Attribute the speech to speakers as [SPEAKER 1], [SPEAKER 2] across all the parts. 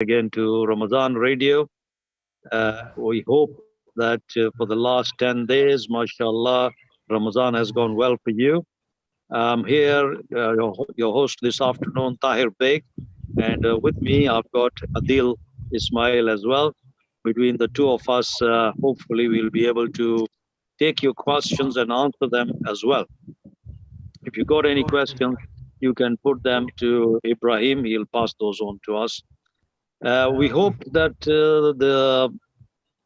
[SPEAKER 1] again to Ramadan Radio. We hope that for the last 10 days, mashallah, Ramadan has gone well for you. I'm here, your host this afternoon, Tahir Beg, and with me I've got Adil Ismail as well. Between the two of us, hopefully we'll be able to take your questions and answer them as well. If you got any questions, you can put them to Ibrahim. He'll pass those on to us. We hope that the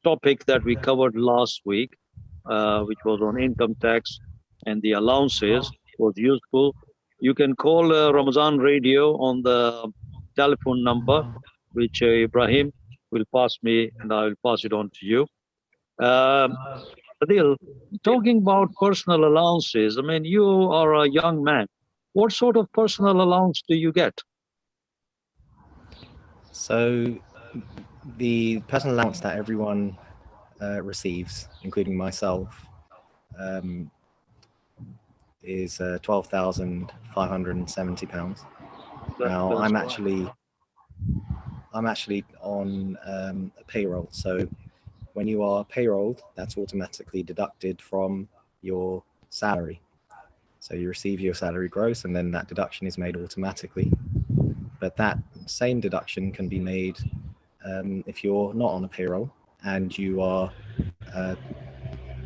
[SPEAKER 1] topic that we covered last week, which was on income tax and the allowances, was useful. You can call Ramazan Radio on the telephone number, which Ibrahim will pass me, and I will pass it on to you. Um, Adil, talking about personal allowances, I mean, you are a young man. What sort of personal allowance do you get?
[SPEAKER 2] So the personal allowance that everyone receives, including myself, um, is £12,570. Now I'm actually on a payroll. So when you are payrolled, that's automatically deducted from your salary. So you receive your salary gross, and then that deduction is made automatically. But that same deduction can be made if you're not on a payroll and you are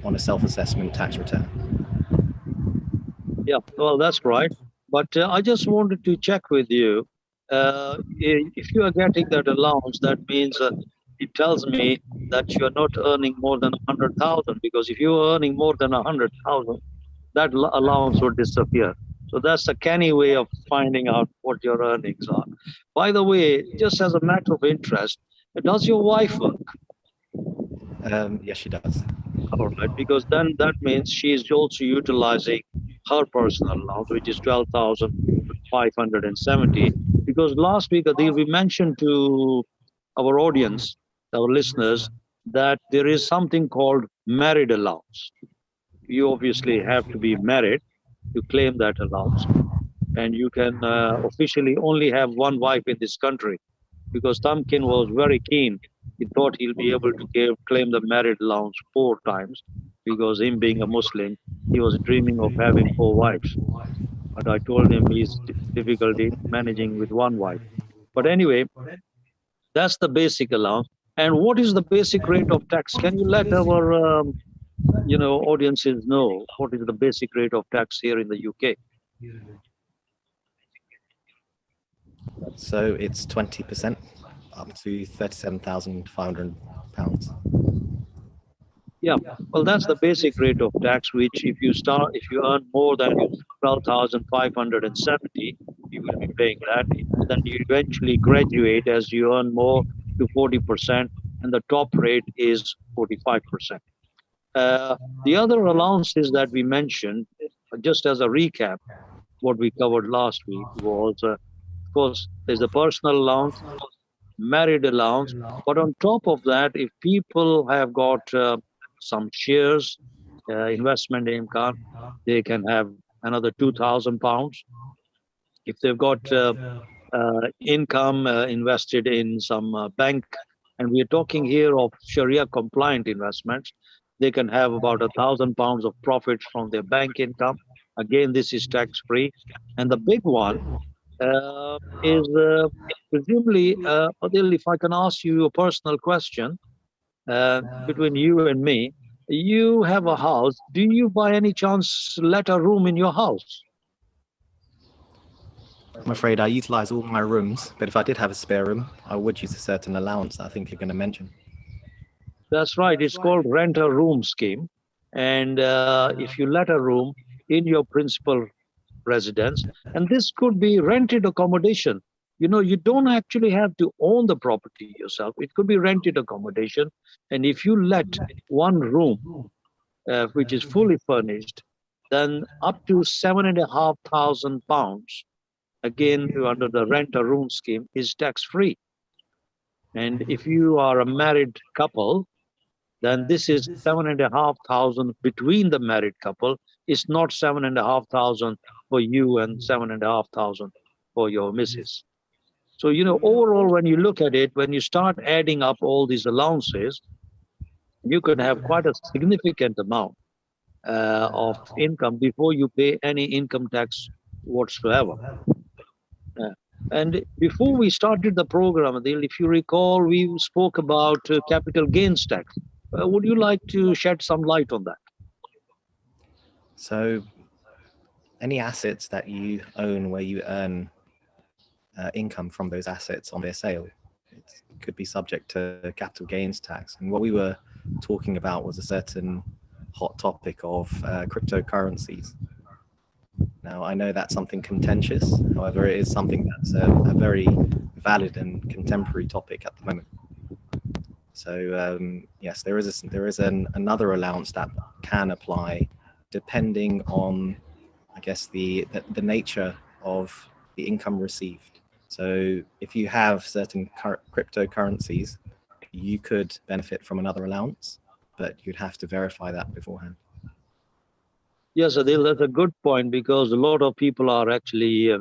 [SPEAKER 2] on a self-assessment tax return.
[SPEAKER 1] Yeah, well, that's right. But I just wanted to check with you. If you are getting that allowance, that means it tells me that you are not earning more than 100,000. Because if you are earning more than 100,000, that allowance would disappear. So that's a canny way of finding out what your earnings are. By the way, just as a matter of interest, does your wife work?
[SPEAKER 2] Yes, she does.
[SPEAKER 1] All right, because then that means she is also utilizing her personal allowance, which is 12,570. Because last week, Adil, we mentioned to our audience, our listeners, that there is something called married allowance. You obviously have to be married to claim that allowance, and you can officially only have one wife in this country, because Tamkin was very keen. He thought he'll be able to claim the married allowance 4 times, because him being a Muslim, he was dreaming of having 4 wives. But I told him he's difficulty managing with one wife. But anyway, that's the basic allowance. And what is the basic rate of tax? Can you let our audiences know what is the basic rate of tax here in the UK?
[SPEAKER 2] So it's 20% up to £37,500.
[SPEAKER 1] Yeah, well, that's the basic rate of tax, which if you earn more than 12,570, you will be paying that. And then you eventually graduate as you earn more to 40%, and the top rate is 45%. The other allowances that we mentioned, just as a recap, what we covered last week was, of course, there's a personal allowance, married allowance. But on top of that, if people have got some shares, investment income, they can have another £2,000. If they've got income invested in some bank, and we are talking here of Sharia compliant investments, they can have about £1,000 of profits from their bank income. Again, this is tax free. And the big one is presumably, Adil, if I can ask you a personal question between you and me, you have a house. Do you by any chance let a room in your house?
[SPEAKER 2] I'm afraid I utilize all my rooms, but if I did have a spare room, I would use a certain allowance I think you're going to mention.
[SPEAKER 1] That's right. It's called rent a room scheme. And if you let a room in your principal residence, and this could be rented accommodation. You don't actually have to own the property yourself. It could be rented accommodation. And if you let one room, which is fully furnished, then up to £7,500, again, under the rent a room scheme, is tax free. And if you are a married couple, then this is 7,500 between the married couple. It's not 7,500 for you and 7,500 for your missus. So, overall, when you look at it, when you start adding up all these allowances, you could have quite a significant amount of income before you pay any income tax whatsoever. Uh, and before we started the program, Adil, if you recall, we spoke about capital gains tax. Would you like to shed some light on that?
[SPEAKER 2] So any assets that you own where you earn income from those assets on their sale, it could be subject to capital gains tax. And what we were talking about was a certain hot topic of cryptocurrencies. Now, I know that's something contentious. However, it is something that's a very valid and contemporary topic at the moment. So yes, there is another allowance that can apply depending on, I guess, the nature of the income received. So if you have certain cryptocurrencies, you could benefit from another allowance, but you'd have to verify that beforehand.
[SPEAKER 1] Yes, Adil, that's a good point because a lot of people are actually,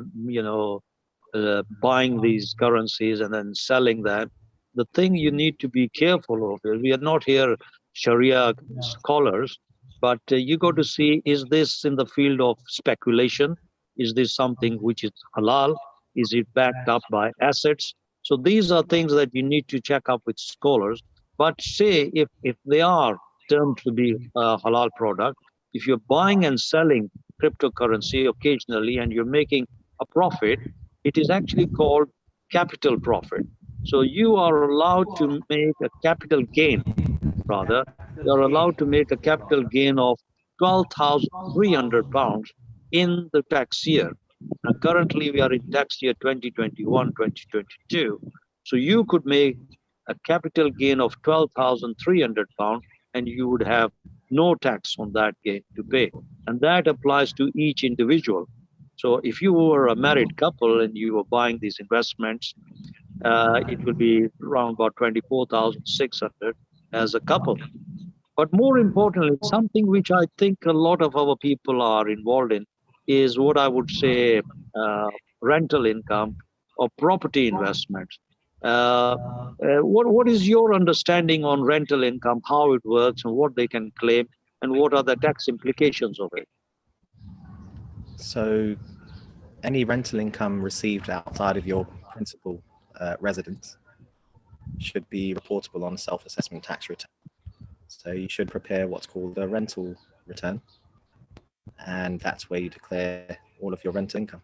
[SPEAKER 1] buying these currencies and then selling them. The thing you need to be careful of is we are not here Sharia scholars, but you got to see, is this in the field of speculation? Is this something which is halal? Is it backed up by assets? So these are things that you need to check up with scholars. But say if they are termed to be a halal product, if you're buying and selling cryptocurrency occasionally and you're making a profit, it is actually called capital profit. So you are allowed to make a capital gain, rather, you're allowed to make a capital gain of £12,300 in the tax year. Now, currently, we are in tax year 2021, 2022. So you could make a capital gain of £12,300 and you would have no tax on that gain to pay. And that applies to each individual. So if you were a married couple and you were buying these investments, it will be around about 24,600 as a couple. But more importantly, something which I think a lot of our people are involved in is what I would say rental income or property investments. What is your understanding on rental income, how it works, and what they can claim, and what are the tax implications of it?
[SPEAKER 2] So any rental income received outside of your principal residence should be reportable on a self-assessment tax return. So you should prepare what's called a rental return, and that's where you declare all of your rental income.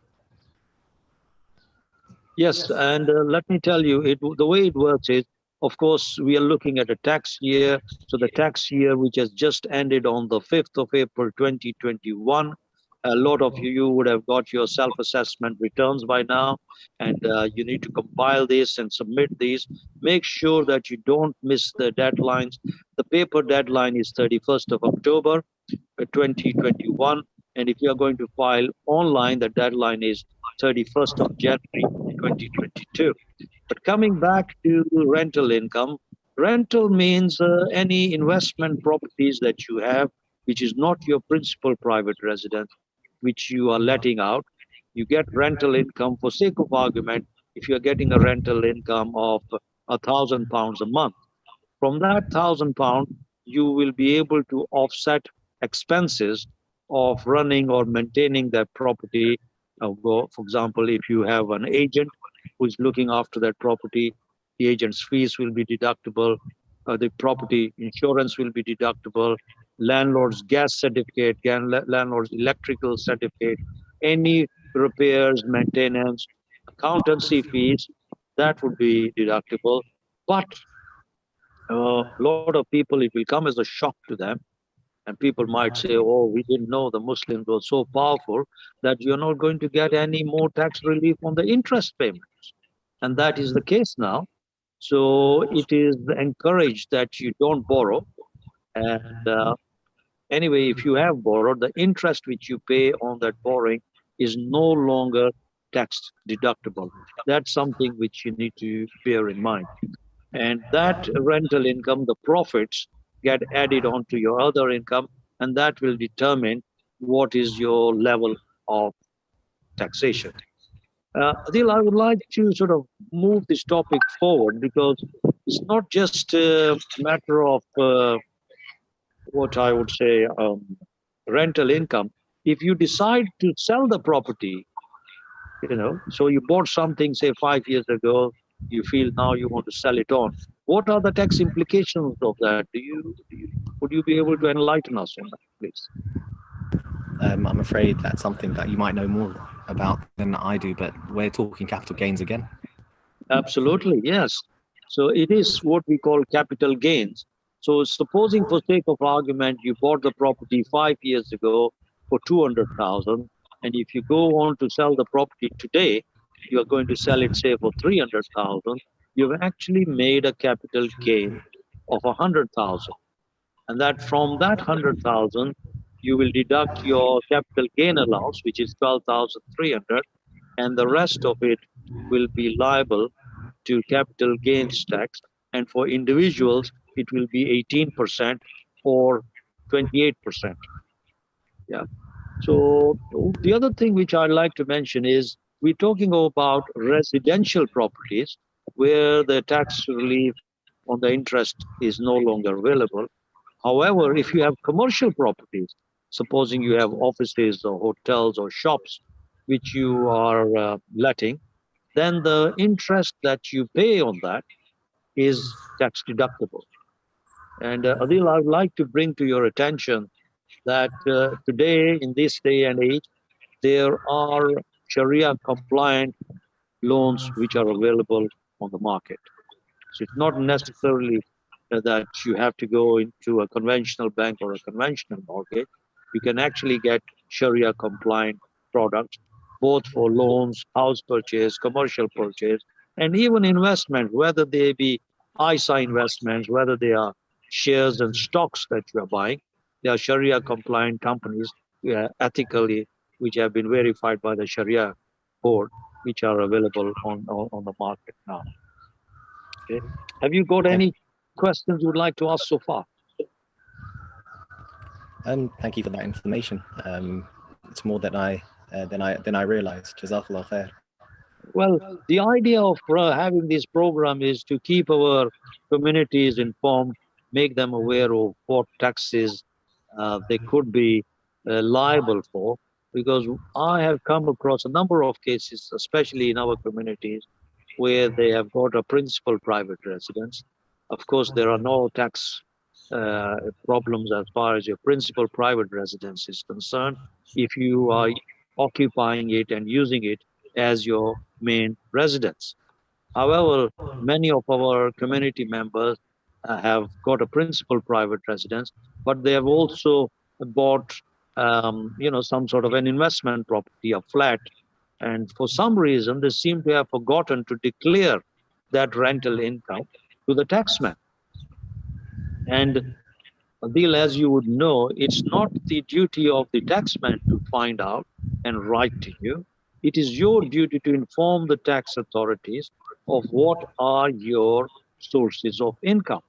[SPEAKER 1] Yes, and let me tell you, the way it works is, of course, we are looking at a tax year. So the tax year, which has just ended on the 5th of April, 2021, a lot of you would have got your self-assessment returns by now, and you need to compile this and submit these. Make sure that you don't miss the deadlines. The paper deadline is 31st of October, 2021. And if you are going to file online, the deadline is 31st of January 2022. But coming back to rental income, rental means any investment properties that you have, which is not your principal private residence, which you are letting out. You get rental income, for sake of argument, if you're getting a rental income of £1,000 a month. From that £1,000, you will be able to offset expenses of running or maintaining that property. For example, if you have an agent who is looking after that property, the agent's fees will be deductible, the property insurance will be deductible, landlord's gas certificate, landlord's electrical certificate, any repairs, maintenance, accountancy fees, that would be deductible. But a lot of people, it will come as a shock to them. And people might say, oh, we didn't know the Muslims were so powerful that you're not going to get any more tax relief on the interest payments. And that is the case now. So it is encouraged that you don't borrow. And anyway, if you have borrowed, the interest which you pay on that borrowing is no longer tax deductible. That's something which you need to bear in mind. And that rental income, the profits, get added onto your other income, and that will determine what is your level of taxation. Adil, I would like to sort of move this topic forward because it's not just a matter of what I would say rental income. If you decide to sell the property, so you bought something, say, 5 years ago, you feel now you want to sell it on. What are the tax implications of that? Would you be able to enlighten us on that, please?
[SPEAKER 2] I'm afraid that's something that you might know more about than I do, but we're talking capital gains again.
[SPEAKER 1] Absolutely, yes. So it is what we call capital gains. So supposing, for sake of argument, you bought the property 5 years ago for 200,000, and if you go on to sell the property today, you are going to sell it, say, for 300,000. You've actually made a capital gain of 100,000, and that from that 100,000, you will deduct your capital gain allowance, which is 12,300, and the rest of it will be liable to capital gains tax. And for individuals, it will be 18% or 28%. Yeah. So the other thing which I'd like to mention is we're talking about residential properties where the tax relief on the interest is no longer available. However, if you have commercial properties, supposing you have offices or hotels or shops which you are letting, then the interest that you pay on that is tax deductible. And Adil, I would like to bring to your attention that today, in this day and age, there are Sharia compliant loans which are available on the market. So it's not necessarily that you have to go into a conventional bank or a conventional mortgage. You can actually get Sharia compliant products, both for loans, house purchase, commercial purchase, and even investment, whether they be ISA investments, whether they are shares and stocks that you are buying. They are Sharia compliant companies, ethically, which have been verified by the Sharia board, which are available on the market now. Okay. Have you got
[SPEAKER 2] Thank,
[SPEAKER 1] any questions you would like to ask so far?
[SPEAKER 2] thank you for that information. It's more than I realized. Jazakallah khair.
[SPEAKER 1] Well, the idea of having this program is to keep our communities informed, make them aware of what taxes they could be liable for. Because I have come across a number of cases, especially in our communities, where they have got a principal private residence. Of course, there are no tax uh, problems as far as your principal private residence is concerned if you are occupying it and using it as your main residence. However, many of our community members have got a principal private residence, but they have also bought, some sort of an investment property, a flat, and for some reason they seem to have forgotten to declare that rental income to the taxman. And Adil, as you would know, it's not the duty of the taxman to find out and write to you. It is your duty to inform the tax authorities of what are your sources of income.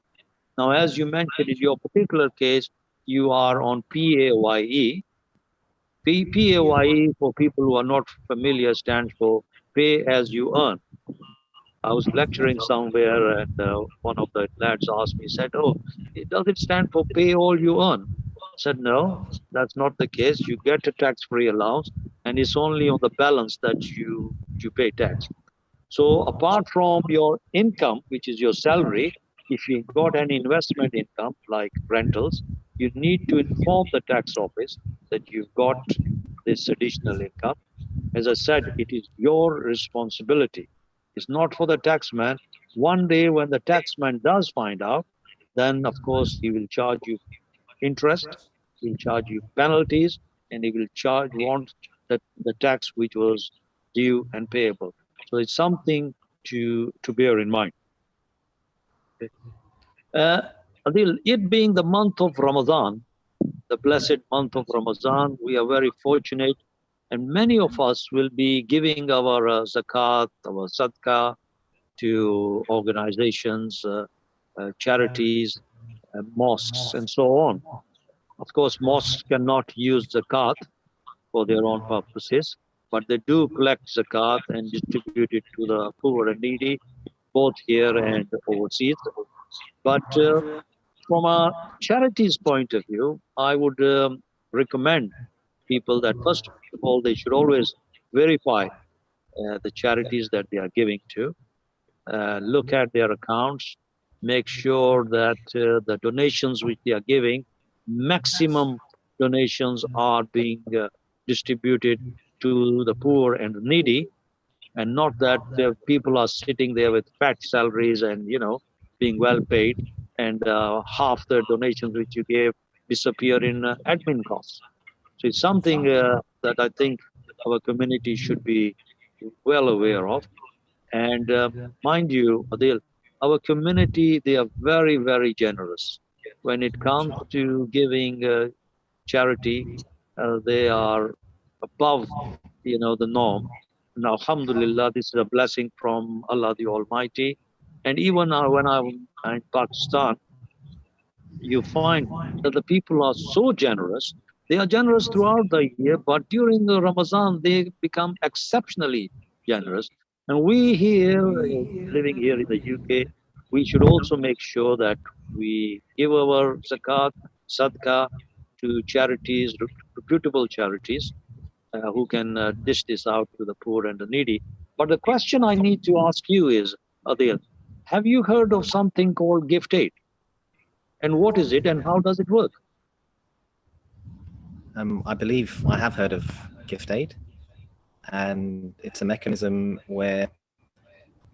[SPEAKER 1] Now, as you mentioned in your particular case, you are on PAYE. PAYE, for people who are not familiar, stands for pay as you earn. I was lecturing somewhere, and one of the lads asked me, said, "Oh, does it stand for pay all you earn?" I said, "No, that's not the case. You get a tax-free allowance, and it's only on the balance that you pay tax." So apart from your income, which is your salary, if you've got any investment income like rentals, you need to inform the tax office that you've got this additional income. As I said, it is your responsibility. It's not for the taxman. One day when the taxman does find out, then of course he will charge you interest, he'll charge you penalties, and he will want the tax which was due and payable. So it's something to bear in mind. Okay. Uh, Adil, it being the month of Ramadan, the blessed month of Ramadan, we are very fortunate, and many of us will be giving our zakat, our sadaqah to organizations, charities, mosques, and so on. Of course, mosques cannot use zakat for their own purposes. but they do collect zakat and distribute it to the poor and needy, both here and overseas. But from a charity's point of view, I would recommend people that first of all they should always verify the charities that they are giving to, look at their accounts, make sure that the donations which they are giving, maximum donations are being distributed to the poor and the needy, and not that people are sitting there with fat salaries and being well paid, and half the donations which you gave disappear in admin costs. So it's something that I think our community should be well aware of. And mind you, Adil, our community, they are very, very generous. When it comes to giving charity, they are above, the norm. And Alhamdulillah, this is a blessing from Allah the Almighty. And even when I'm in Pakistan, you find that the people are so generous. They are generous throughout the year, but during the Ramadan, they become exceptionally generous. And we here, living here in the UK, we should also make sure that we give our zakat, sadaqah to charities, reputable charities, who can dish this out to the poor and the needy. But the question I need to ask you is, Adil, have you heard of something called gift aid? And what is it and how does it work?
[SPEAKER 2] I believe I have heard of gift aid, and it's a mechanism where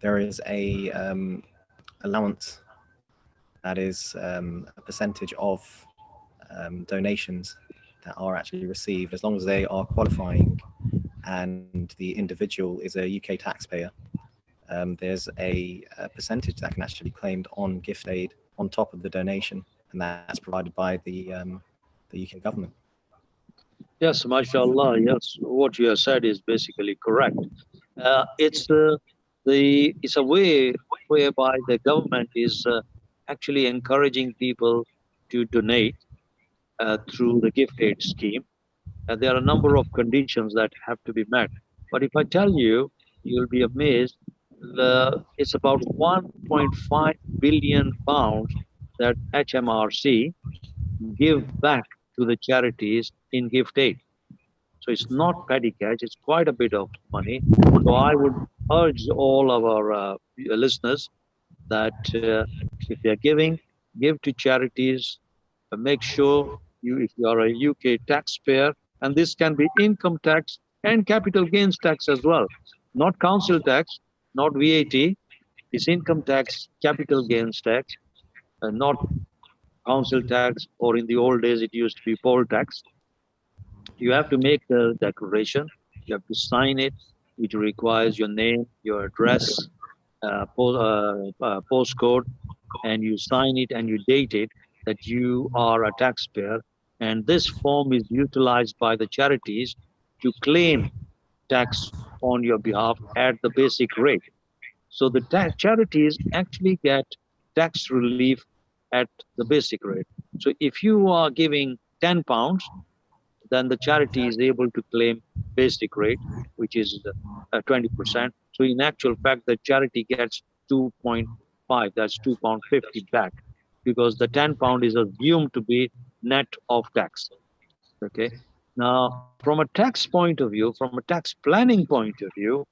[SPEAKER 2] there is a allowance that is a percentage of donations that are actually received, as long as they are qualifying and the individual is a UK taxpayer. There's a percentage that can actually be claimed on gift aid on top of the donation, and that's provided by the UK government.
[SPEAKER 1] Yes, mashallah. Yes, what you have said is basically correct. It's a way whereby the government is actually encouraging people to donate through the gift aid scheme. There are a number of conditions that have to be met. But if I tell you, you'll be amazed. It's about 1.5 billion pounds that HMRC give back to the charities in gift aid. So it's not petty cash, it's quite a bit of money. So I would urge all of our listeners that if they're giving, give to charities. Make sure if you are a UK taxpayer, and this can be income tax and capital gains tax as well, not council tax, not VAT, it's income tax, capital gains tax, not council tax, or in the old days it used to be poll tax. You have to make the declaration, you have to sign it, which requires your name, your address, postcode, and you sign it and you date it that you are a taxpayer. And this form is utilized by the charities to claim tax on your behalf at the basic rate. So the charities actually get tax relief at the basic rate. So if you are giving £10, then the charity is able to claim basic rate, which is 20%. So in actual fact, the charity gets 2.5, that's £2.50 back, because the £10 is assumed to be net of tax. Okay. Now, from a tax point of view, from a tax planning point of view,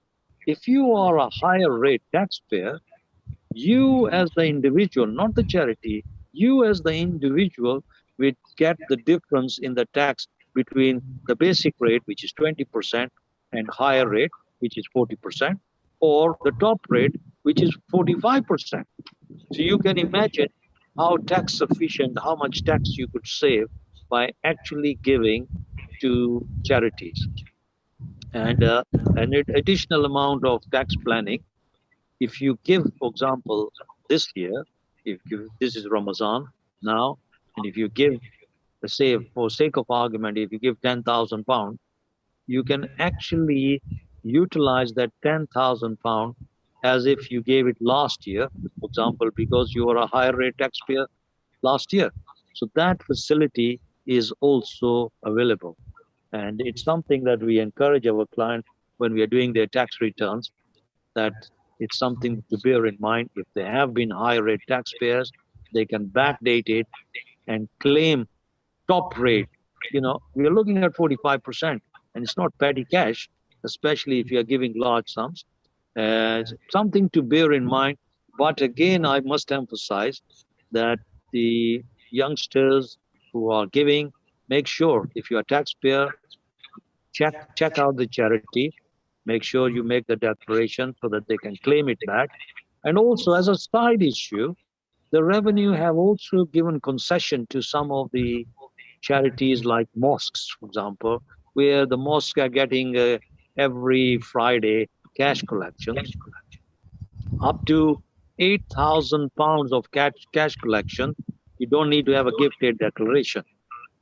[SPEAKER 1] if you are a higher rate taxpayer, you as the individual, not the charity, you as the individual will get the difference in the tax between the basic rate, which is 20%, and higher rate, which is 40%, or the top rate, which is 45%. So you can imagine how tax efficient, how much tax you could save by actually giving to charities. And an additional amount of tax planning, if you give, for example, this year, if you, this is Ramadan now, and if you give, let's say, for sake of argument, if you give £10,000, you can actually utilize that £10,000 as if you gave it last year, for example, because you were a higher rate taxpayer last year. So that facility is also available. And it's something that we encourage our client when we are doing their tax returns, that it's something to bear in mind. If they have been high rate taxpayers, they can backdate it and claim top rate. We are looking at 45%, and it's not petty cash, especially if you are giving large sums. Something to bear in mind. But again, I must emphasize that the youngsters who are giving, make sure if you're a taxpayer, check out the charity, make sure you make the declaration so that they can claim it back. And also, as a side issue, the revenue have also given concession to some of the charities like mosques, for example, where the mosques are getting every Friday cash collections up to 8,000 pounds of cash collection. You don't need to have a gift aid declaration.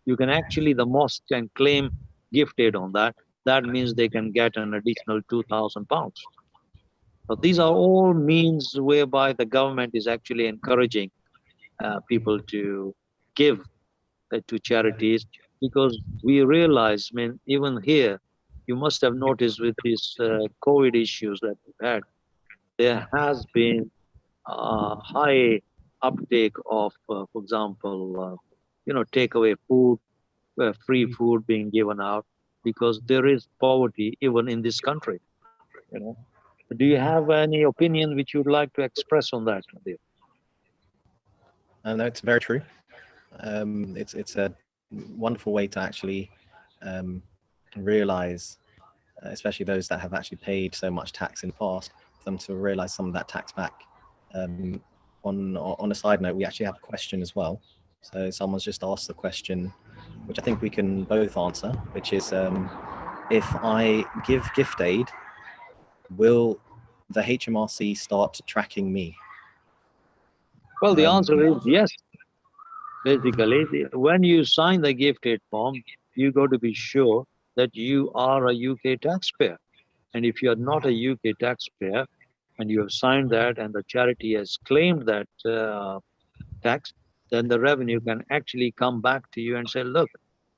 [SPEAKER 1] You can actually, the mosque can claim gift aid on that. That means they can get an additional 2,000 pounds. So these are all means whereby the government is actually encouraging people to give to charities, because we realize, I mean, even here, you must have noticed with these COVID issues that we've had, there has been a high uptake of, for example, takeaway food, free food being given out, because there is poverty even in this country. You know, do you have any opinion which you'd like to express on that, Nadir?
[SPEAKER 2] And that's very true. It's a wonderful way to actually realize, especially those that have actually paid so much tax in the past, for them to realize some of that tax back. On a side note, we actually have a question as well. So someone's just asked the question, which I think we can both answer, which is, if I give gift aid, will the HMRC start tracking me?
[SPEAKER 1] Well, the answer is yes. Basically, when you sign the gift aid form, you got to be sure that you are a UK taxpayer. And if you are not a UK taxpayer and you have signed that and the charity has claimed that tax, then the revenue can actually come back to you and say, look,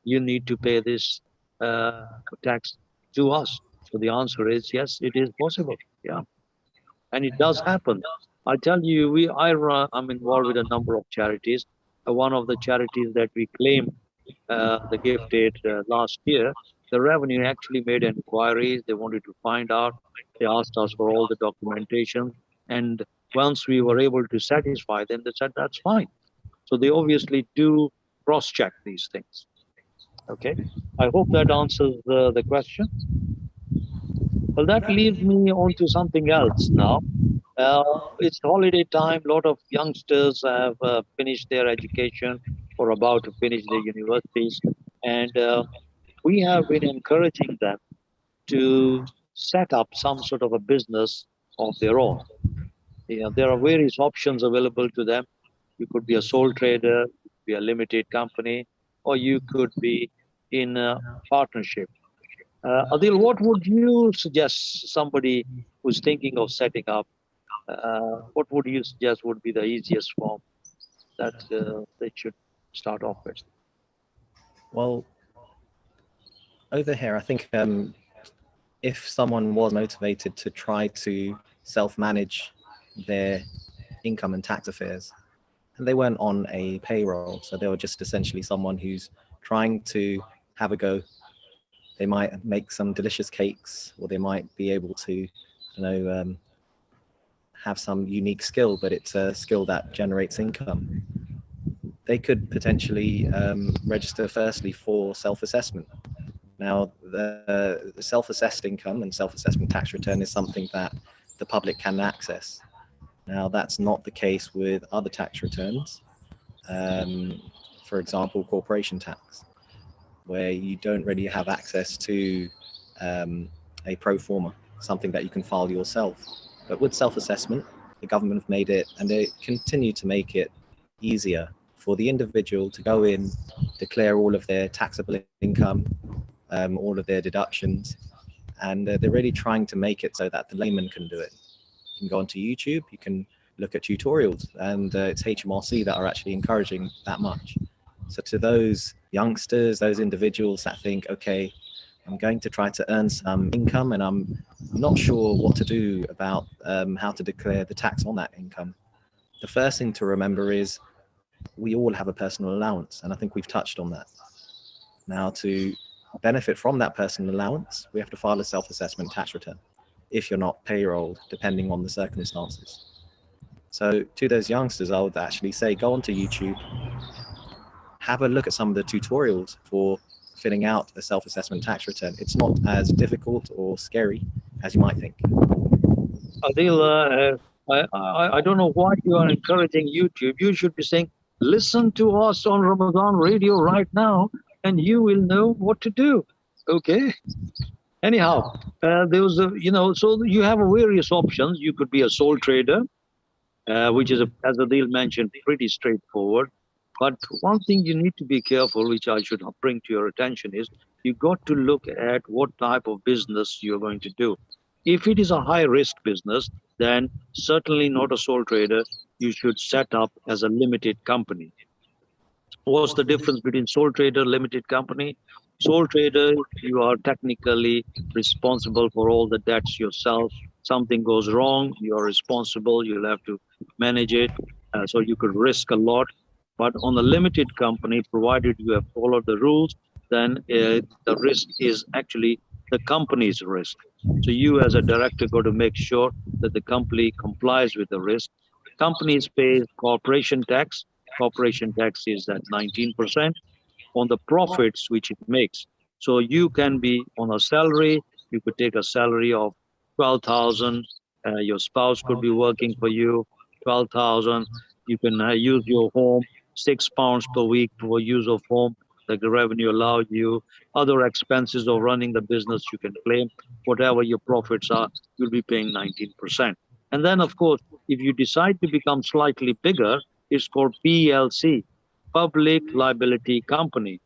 [SPEAKER 1] you need to pay this uh, tax to us. So the answer is yes, it is possible. Yeah, and it does happen. I tell you, I'm involved with a number of charities. One of the charities that we claimed the gift aid last year, the revenue actually made inquiries. They wanted to find out. They asked us for all the documentation, and once we were able to satisfy them, they said that's fine. So they obviously do cross-check these things. Okay, I hope that answers the question. Well, that leads me on to something else now. It's holiday time. A lot of youngsters have finished their education or about to finish their universities, and we have been encouraging them to set up some sort of a business of their own. There are various options available to them. You could be a sole trader, be a limited company, or you could be in a partnership. Adil, what would you suggest somebody who's thinking of setting up? What would you suggest would be the easiest form that they should start off with?
[SPEAKER 2] Well, over here, I think if someone was motivated to try to self-manage their income and tax affairs, and they weren't on a payroll, so they were just essentially someone who's trying to have a go. They might make some delicious cakes, or they might be able to, have some unique skill, but it's a skill that generates income. They could potentially register firstly for self-assessment. Now, the self-assessed income and self-assessment tax return is something that the public can access. Now, that's not the case with other tax returns. For example, corporation tax, where you don't really have access to a pro forma, something that you can file yourself. But with self-assessment, the government have made it, and they continue to make it easier for the individual to go in, declare all of their taxable income, all of their deductions, and they're really trying to make it so that the layman can do it. You can go onto YouTube, you can look at tutorials, and it's HMRC that are actually encouraging that much. So to those youngsters, those individuals that think, okay, I'm going to try to earn some income, and I'm not sure what to do about how to declare the tax on that income. The first thing to remember is we all have a personal allowance, and I think we've touched on that. Now, to benefit from that personal allowance, we have to file a self-assessment tax return if you're not payrolled, depending on the circumstances. So to those youngsters, I would actually say go onto YouTube, have a look at some of the tutorials for filling out a self-assessment tax return. It's not as difficult or scary as you might think.
[SPEAKER 1] Adil, I don't know why you are encouraging YouTube. You should be saying, listen to us on Ramadan radio right now, and you will know what to do. Okay. Anyhow, there was so you have various options. You could be a sole trader, which is, as Adil mentioned, pretty straightforward. But one thing you need to be careful, which I should bring to your attention, is you got to look at what type of business you're going to do. If it is a high risk business, then certainly not a sole trader. You should set up as a limited company. What's the difference between sole trader, limited company? Sole trader, you are technically responsible for all the debts yourself. Something goes wrong, you're responsible, you'll have to manage it. So you could risk a lot. But on a limited company, provided you have followed the rules, then the risk is actually the company's risk. So you as a director got to make sure that the company complies with the risk. Companies pay corporation tax. Corporation tax is at 19% on the profits which it makes. So you can be on a salary, you could take a salary of 12,000, your spouse could be working for you, 12,000. You can use your home, £6 per week for use of home, that the revenue allows you. Other expenses of running the business you can claim. Whatever your profits are, you'll be paying 19%. And then, of course, if you decide to become slightly bigger, it's called PLC, Public Liability Company.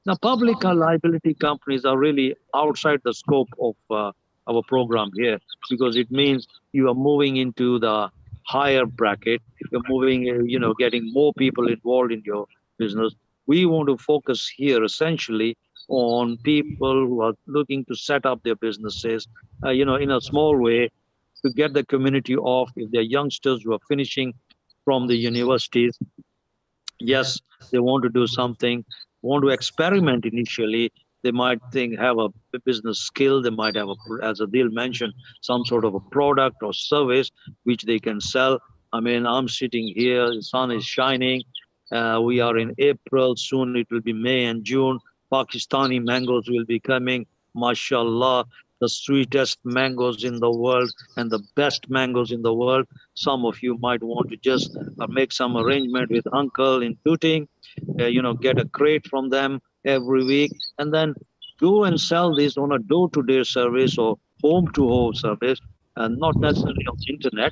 [SPEAKER 1] Now, public liability companies are really outside the scope of our program here, because it means you are moving into the higher bracket. You're moving, getting more people involved in your business. We want to focus here essentially on people who are looking to set up their businesses, in a small way, to get the community off. If they're youngsters who are finishing from the universities, yes, they want to do something, want to experiment initially. They might think have a business skill. They might have, as Adil mentioned, some sort of a product or service which they can sell. I mean, I'm sitting here, the sun is shining. We are in April, soon it will be May and June. Pakistani mangoes will be coming. MashaAllah, the sweetest mangoes in the world and the best mangoes in the world. Some of you might want to just make some arrangement with uncle in Tooting, get a crate from them every week, and then go and sell this on a door-to-door service or home-to-home service, and not necessarily on the internet.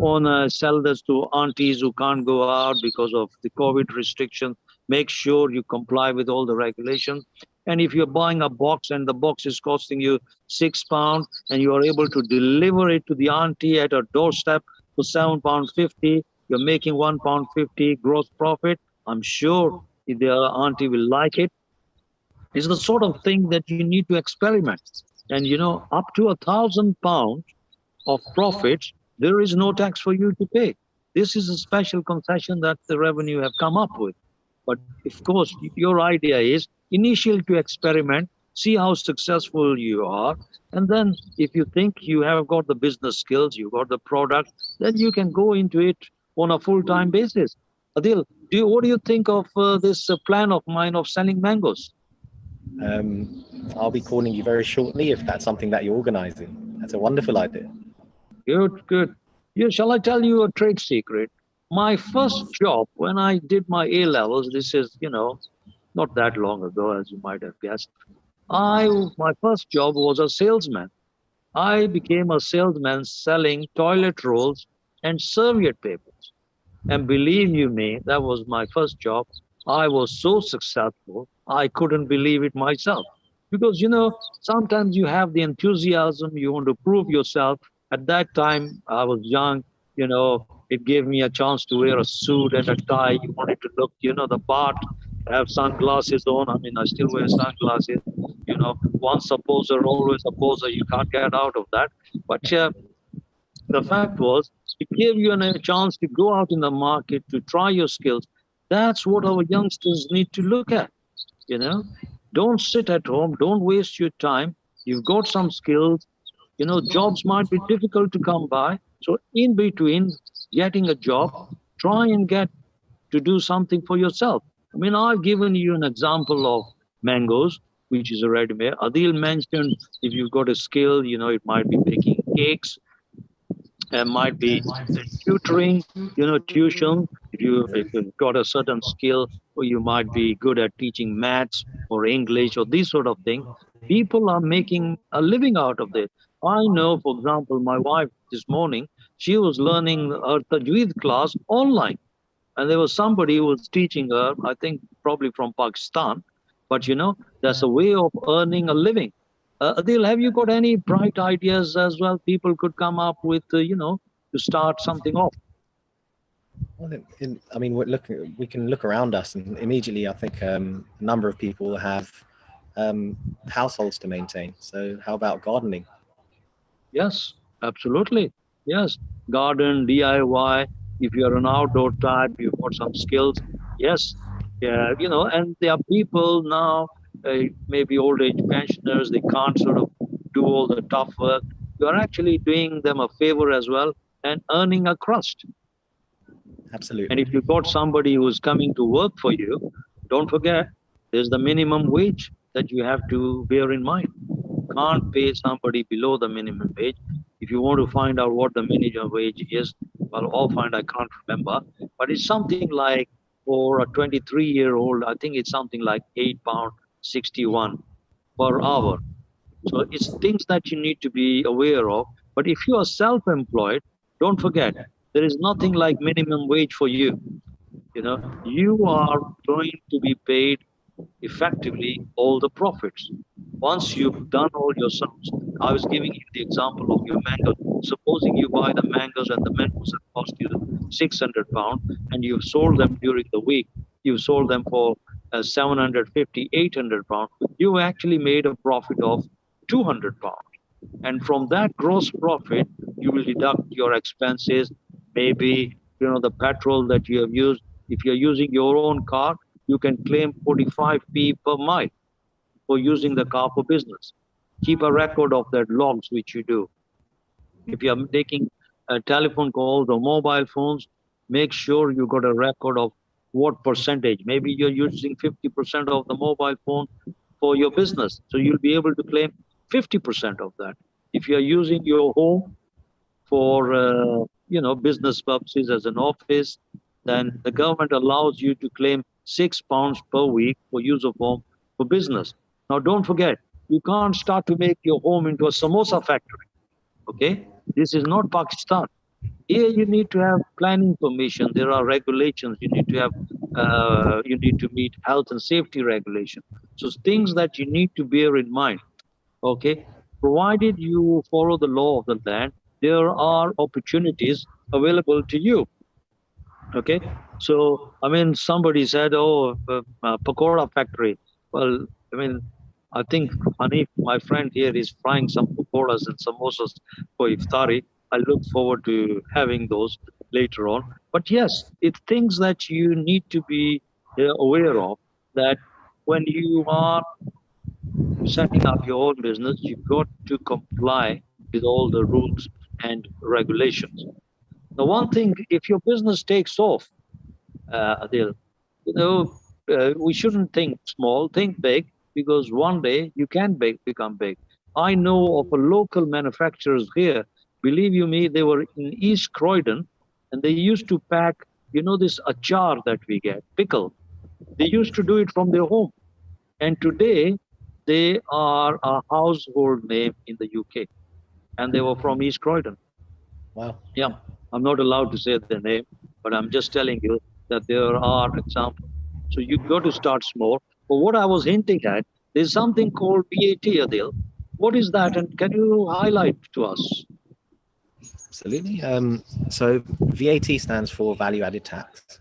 [SPEAKER 1] On sell this to aunties who can't go out because of the COVID restrictions. Make sure you comply with all the regulations. And if you're buying a box and the box is costing you £6 and you are able to deliver it to the auntie at her doorstep for £7.50, you're making £1.50 gross profit. I'm sure the auntie will like it. It's the sort of thing that you need to experiment. And up to £1,000 of profits, there is no tax for you to pay. This is a special concession that the revenue have come up with. But of course, your idea is initially to experiment, see how successful you are. And then if you think you have got the business skills, you got the product, then you can go into it on a full-time basis. Adil, what do you think of this plan of mine of selling mangoes?
[SPEAKER 2] I'll be calling you very shortly if that's something that you're organizing. That's a wonderful idea.
[SPEAKER 1] Good, good. Yeah, shall I tell you a trade secret? My first job when I did my A levels, this is, not that long ago, as you might have guessed. My first job was a salesman. I became a salesman selling toilet rolls and serviette papers. And believe you me, that was my first job. I was so successful, I couldn't believe it myself. Because, sometimes you have the enthusiasm, you want to prove yourself. At that time, I was young, it gave me a chance to wear a suit and a tie. You wanted to look, the part. have sunglasses on. I mean, I still wear sunglasses. You know, once a poser, always a poser. You can't get out of that. But the fact was, it gave you a chance to go out in the market to try your skills. That's what our youngsters need to look at. You know, don't sit at home. Don't waste your time. You've got some skills. You know, jobs might be difficult to come by. So in between getting a job, try and get to do something for yourself. I mean, I've given you an example of mangoes, which is a ready-made. Adil mentioned if you've got a skill, you know, it might be baking cakes, might be tutoring, you know, tuition. If you've got a certain skill, or you might be good at teaching maths or English or these sort of things. People are making a living out of it. I know, for example, my wife this morning, she was learning her Tajweed class online, and there was somebody who was teaching her, I think probably from Pakistan. But you know, that's a way of earning a living. Adil, have you got any bright ideas as well? People could come up with, you know, to start something off.
[SPEAKER 2] Well, I mean, we can look around us, and immediately I think a number of people have households to maintain. So how about gardening?
[SPEAKER 1] Yes, absolutely. Yes, garden, DIY. If you're an outdoor type, you've got some skills. Yes, yeah, you know, and there are people now, maybe old age pensioners, they can't sort of do all the tough work. You're actually doing them a favor as well and earning a crust. And
[SPEAKER 2] Absolutely.
[SPEAKER 1] if you've got somebody who's coming to work for you, don't forget there's the minimum wage that you have to bear in mind. Can't pay somebody below the minimum wage. If you want to find out what the minimum wage is, well, offhand I can't remember, but it's something like for a 23-year-old, I think it's something like £8 61 per hour. So it's things that you need to be aware of. But if you are self-employed, don't forget there is nothing like minimum wage for you. You know, you are going to be paid effectively all the profits. Once you've done all your sums, I was giving you the example of your mangoes. Supposing you buy the mangoes and the mangoes have cost you £600 and you've sold them during the week, you've sold them for 750, £800, you actually made a profit of £200. And from that gross profit, you will deduct your expenses, maybe, you know, the petrol that you have used. If you're using your own car, you can claim 45p per mile for using the car for business. Keep a record of that logs which you do. If you're taking telephone calls or mobile phones, make sure you got a record of what percentage. Maybe you're using 50% of the mobile phone for your business, so you'll be able to claim 50% of that. If you're using your home for you know, business purposes as an office, then the government allows you to claim £6 per week for use of home for business. Now, don't forget, you can't start to make your home into a samosa factory. Okay, this is not Pakistan. Here, you need to have planning permission. There are regulations. You need to have. You need to meet health and safety regulations. So things that you need to bear in mind. Okay, provided you follow the law of the land, there are opportunities available to you. Okay, so I mean, somebody said, "Oh, pakora factory." Well, I mean, I think Hanif, my friend here, is frying some pakoras and samosas for iftari. I look forward to having those later on. But yes, it's things that you need to be aware of. That when you are setting up your own business, you've got to comply with all the rules and regulations. The one thing, if your business takes off, Adil, you know, we shouldn't think small, think big, because one day you can become big. I know of a local manufacturers here. Believe you me, they were in East Croydon, and they used to pack, you know, this achar that we get, pickle. They used to do it from their home, and today they are a household name in the UK, and they were from East Croydon.
[SPEAKER 2] Wow.
[SPEAKER 1] Yeah, I'm not allowed to say their name, but I'm just telling you that there are examples. So you got to start small. But what I was hinting at, there's something called VAT, Adil. What is that, and can you highlight to us?
[SPEAKER 2] Absolutely. So VAT stands for value added tax.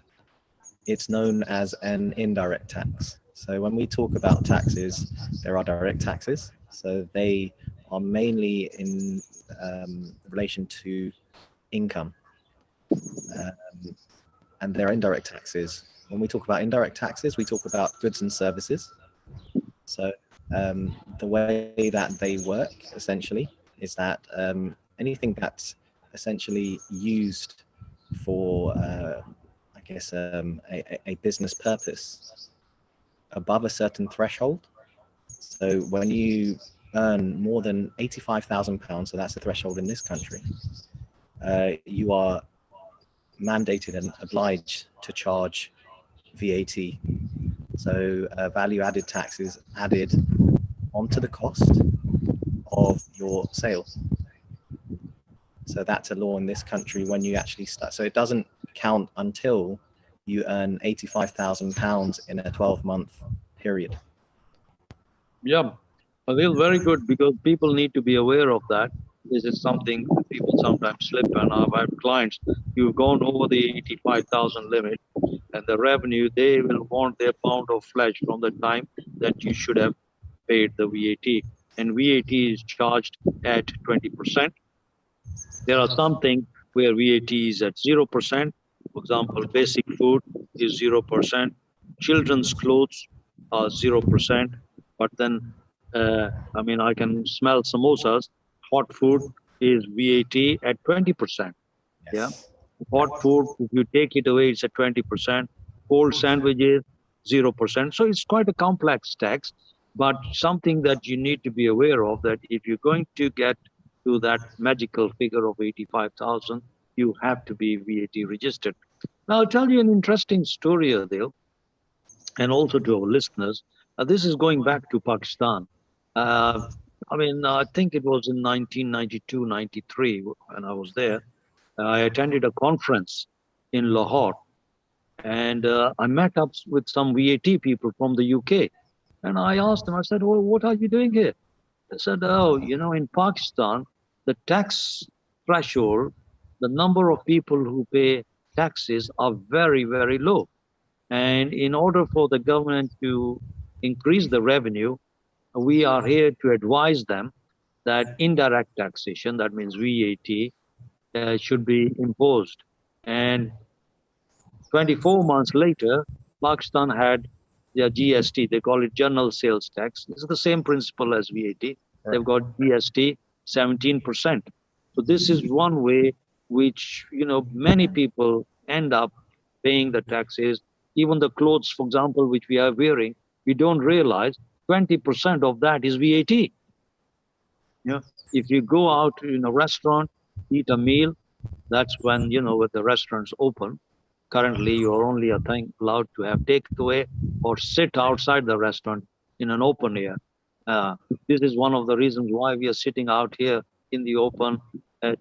[SPEAKER 2] It's known as an indirect tax. So when we talk about taxes, there are direct taxes. So they are mainly in relation to income. And there are indirect taxes. When we talk about indirect taxes, we talk about goods and services. So the way that they work essentially is that anything that's essentially used for, I guess, a business purpose above a certain threshold. So when you earn more than £85,000, so that's the threshold in this country, you are mandated and obliged to charge VAT. So value added tax is added onto the cost of your sale. So that's a law in this country when you actually start. So it doesn't count until you earn £85,000 in a 12-month period.
[SPEAKER 1] Yeah, Adil, very good, because people need to be aware of that. This is something people sometimes slip, and I've had clients, you've gone over the 85,000 limit, and the revenue, they will want their pound of flesh from the time that you should have paid the VAT. And VAT is charged at 20%. There are some things where VAT is at 0%. For example, basic food is 0%. Children's clothes are 0%. But then, I mean, I can smell samosas. Hot food is VAT at 20%. Yeah.
[SPEAKER 2] Yes.
[SPEAKER 1] Hot food, if you take it away, it's at 20%. Cold sandwiches, 0%. So it's quite a complex tax, but something that you need to be aware of, that if you're going to get to that magical figure of 85,000, you have to be VAT registered. Now, I'll tell you an interesting story, Adil, and also to our listeners. This is going back to Pakistan. Uh, I mean, I think it was in 1992, 93 when I was there. I attended a conference in Lahore, and I met up with some VAT people from the UK. And I asked them, I said, well, what are you doing here? They said, oh, you know, in Pakistan, the tax threshold, the number of people who pay taxes are very, very low. And in order for the government to increase the revenue, we are here to advise them that indirect taxation, that means VAT, should be imposed. And 24 months later, Pakistan had their GST. They call it General Sales Tax. It's the same principle as VAT. They've got GST 17%. So this is one way which, you know, many people end up paying the taxes. Even the clothes, for example, which we are wearing, we don't realize 20% of that is VAT. Yeah. If you go out in a restaurant, eat a meal, that's when, you know, when the restaurants open. Currently, you are only, I think, allowed to have takeaway or sit outside the restaurant in an open air. Uh, this is one of the reasons why we are sitting out here in the open,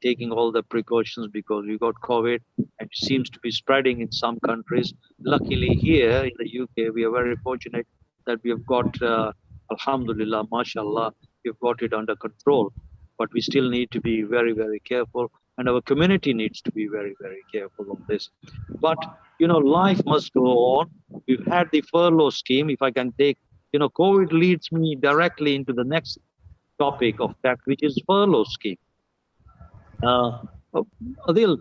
[SPEAKER 1] taking all the precautions, because we got COVID and it seems to be spreading in some countries. Luckily, here in the UK, we are very fortunate that we have got, Alhamdulillah, mashallah, we've got it under control. But we still need to be very, very careful, and our community needs to be very, very careful of this. But you know, life must go on. We've had the furlough scheme. If I can take, you know, COVID leads me directly into the next topic of tax, which is furlough scheme. Uh, uh, Adil,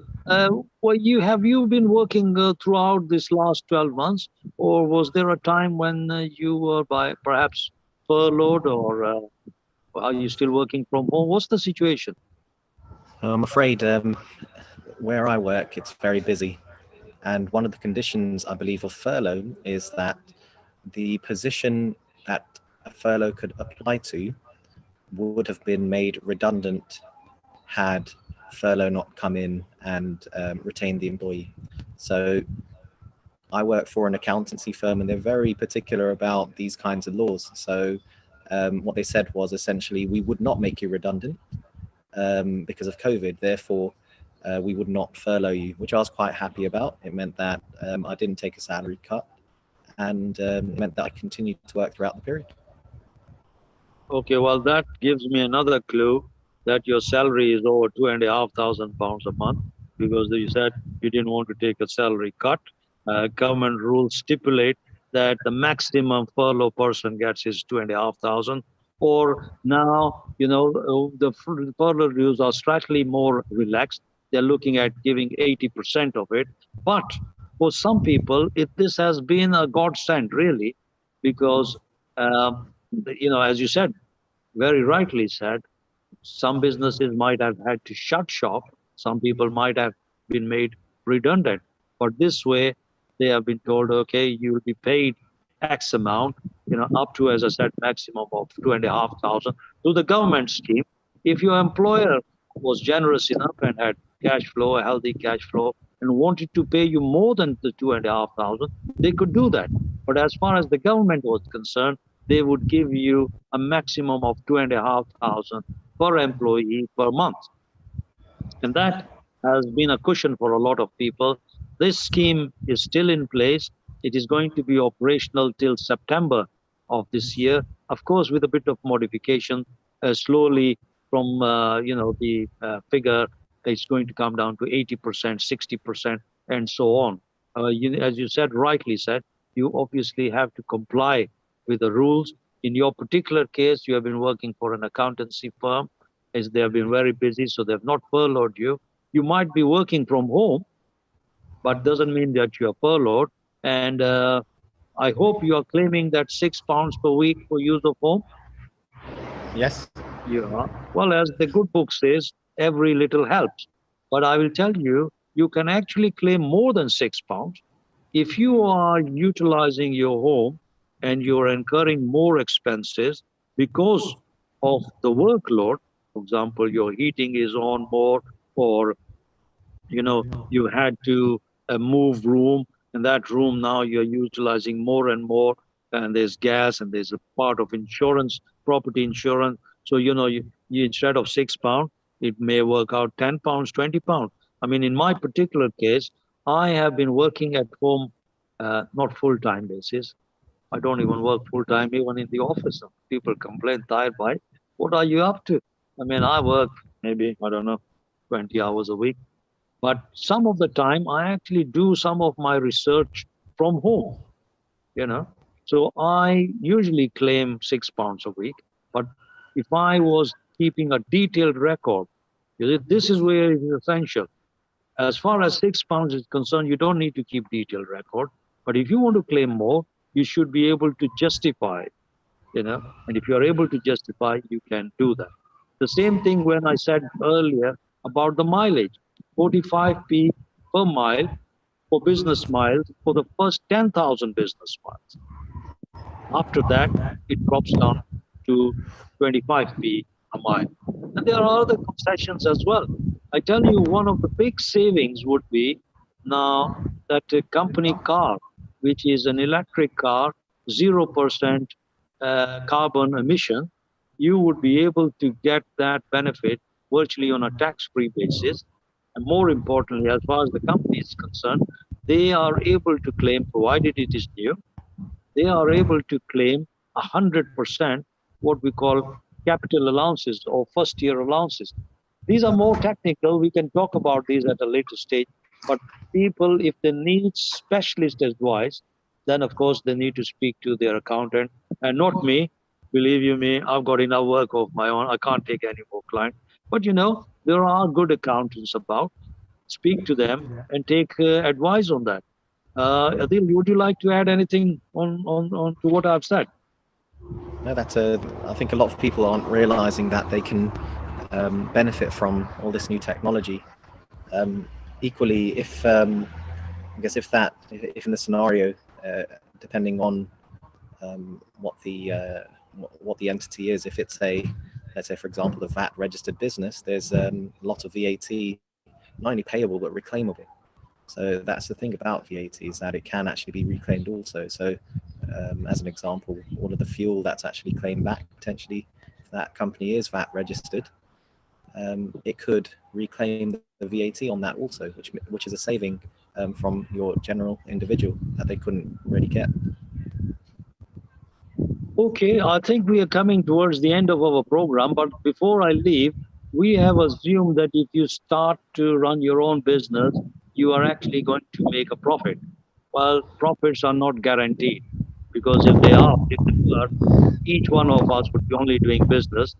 [SPEAKER 1] well, you been working throughout this last 12 months, or was there a time when you were by perhaps furloughed, or are you still working from home? What's the situation?
[SPEAKER 2] I'm afraid where I work, it's very busy. And one of the conditions, I believe, of furlough is that the position that a furlough could apply to would have been made redundant had furlough not come in and retained the employee. So I work for an accountancy firm, and they're very particular about these kinds of laws. So what they said was essentially, we would not make you redundant because of COVID. Therefore, we would not furlough you, which I was quite happy about. It meant that I didn't take a salary cut, and it meant that I continued to work throughout the period.
[SPEAKER 1] Okay, well, that gives me another clue that your salary is over £2,500 a month, because you said you didn't want to take a salary cut. Government rules stipulate that the maximum furlough person gets is 2,500. Or now, the furlough rules are slightly more relaxed. They're looking at giving 80% of it. But for some people, this has been a godsend, really, because, uh, as you said, very rightly said, some businesses might have had to shut shop. Some people might have been made redundant. But this way, they have been told, okay, you will be paid X amount, up to, as I said, maximum of 2,500 through the government scheme. If your employer was generous enough and had cash flow, a healthy cash flow, and wanted to pay you more than the 2,500, they could do that. But as far as the government was concerned, they would give you a maximum of 2,500 per employee per month. And that has been a cushion for a lot of people. This scheme is still in place. It is going to be operational till September of this year, of course, with a bit of modification. Slowly, from the figure, it's going to come down to 80%, 60%, and so on. As you said, rightly said, you obviously have to comply with the rules. In your particular case, you have been working for an accountancy firm, as they have been very busy, so they have not furloughed you. You might be working from home, but doesn't mean that you are furloughed. And I hope you are claiming that £6 per week for use of home.
[SPEAKER 2] Yes.
[SPEAKER 1] Yeah. Well, as the good book says, every little helps. But I will tell you, you can actually claim more than £6 if you are utilizing your home and you're incurring more expenses because of the workload. For example, your heating is on more, or you had to move room, and that room now you're utilizing more and more, and there's gas and there's a part of insurance, property insurance. So you instead of £6, it may work out £10, £20. I mean, in my particular case, I have been working at home, not full-time basis. I don't even work full-time even in the office. People complain, tired by, what are you up to? I mean, I work maybe, I don't know, 20 hours a week. But some of the time, I actually do some of my research from home, you know. So I usually claim £6 a week. But if I was keeping a detailed record, this is where it is essential. As far as £6 is concerned, you don't need to keep detailed record. But if you want to claim more, you should be able to justify, and if you're able to justify, you can do that. The same thing when I said earlier about the mileage, 45p per mile for business miles for the first 10,000 business miles. After that, it drops down to 25p a mile. And there are other concessions as well. I tell you, one of the big savings would be now that a company car, which is an electric car, 0% carbon emission, you would be able to get that benefit virtually on a tax-free basis. And more importantly, as far as the company is concerned, they are able to claim, provided it is new, they are able to claim 100% what we call capital allowances or first year allowances. These are more technical. We can talk about these at a later stage. But people, if they need specialist advice, then of course they need to speak to their accountant and not me. Believe you me, I've got enough work of my own. I can't take any more clients. But there are good accountants about. Speak to them and take advice on that. Adil, would you like to add anything on to what I've said?
[SPEAKER 2] No, I think a lot of people aren't realizing that they can benefit from all this new technology. Equally, if I guess if in the scenario, depending on what the entity is, if it's let's say for example a VAT registered business, there's a lot of VAT not only payable but reclaimable. So that's the thing about VAT, is that it can actually be reclaimed also. So as an example, all of the fuel that's actually claimed back potentially, if that company is VAT registered, it could reclaim the VAT on that also, which is a saving from your general individual that they couldn't really get.
[SPEAKER 1] Okay, I think we are coming towards the end of our program, but before I leave, we have assumed that if you start to run your own business, you are actually going to make a profit. Well, profits are not guaranteed because if they were, each one of us would be only doing business.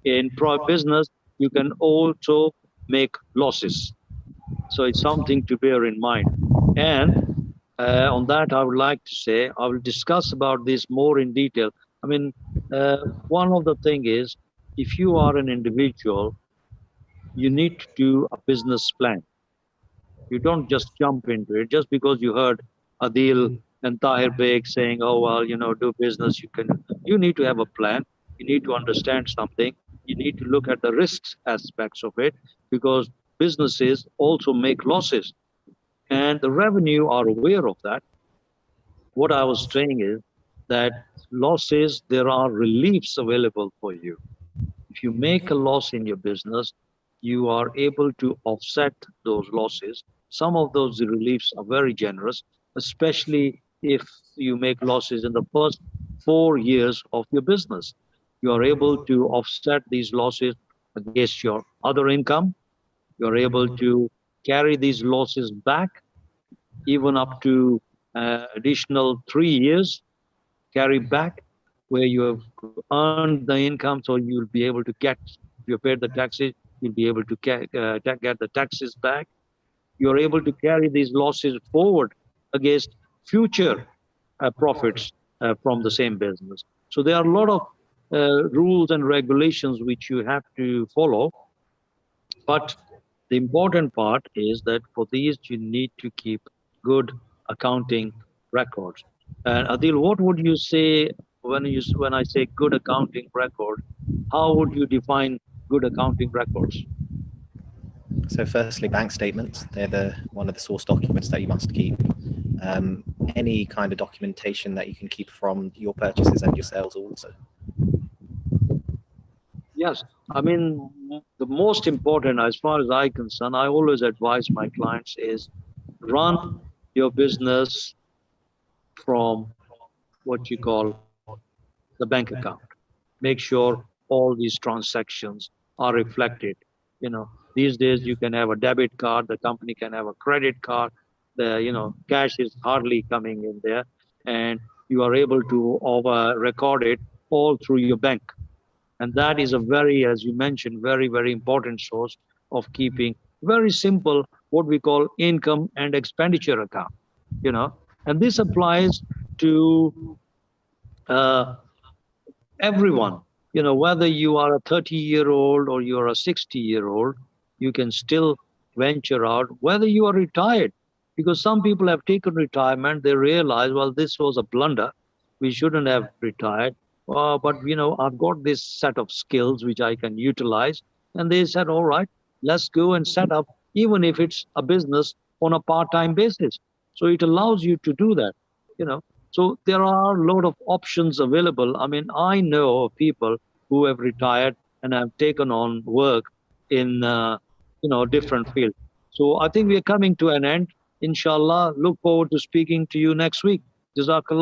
[SPEAKER 1] In business, you can also make losses. So it's something to bear in mind. And on that, I would like to say I will discuss about this more in detail. I mean, one of the thing is, if you are an individual, you need to do a business plan. You don't just jump into it just because you heard Adil and Tahir Beg saying, "Oh well, do business." You need to have a plan. You need to understand something. You need to look at the risks aspects of it because businesses also make losses, and the revenue are aware of that. What I was saying is that losses, there are reliefs available for you. If you make a loss in your business, you are able to offset those losses. Some of those reliefs are very generous, especially if you make losses in the first 4 years of your business. You are able to offset these losses against your other income. You are able to carry these losses back even up to additional 3 years, carry back where you have earned the income, so you'll be able to get, if you paid the taxes, you'll be able to get the taxes back. You're able to carry these losses forward against future profits from the same business. So there are a lot of rules and regulations which you have to follow, but the important part is that for these, you need to keep good accounting records. And Adil, what would you say when I say good accounting record? How would you define good accounting records?
[SPEAKER 2] So, firstly, bank statements. They're the one of the source documents that you must keep. Any kind of documentation that you can keep from your purchases and your sales also.
[SPEAKER 1] Yes, I mean the most important, as far as I concern, I always advise my clients is run your business from what you call the bank account. Make sure all these transactions are reflected. These days you can have a debit card, the company can have a credit card, the cash is hardly coming in there, and you are able to record it all through your bank. And that is a very, as you mentioned, very, very important source of keeping very simple, what we call income and expenditure account. you know and this applies to uh, everyone. Whether you are a 30-year-old or you're a 60-year-old, you can still venture out, whether you are retired. Because some people have taken retirement, they realize, well, this was a blunder. We shouldn't have retired. But, I've got this set of skills which I can utilize. And they said, all right, let's go and set up, even if it's a business on a part time basis. So it allows you to do that. You know, so there are a lot of options available. I mean, I know of people who have retired and have taken on work in different fields. So I think we are coming to an end. Inshallah, look forward to speaking to you next week. Jazakallah.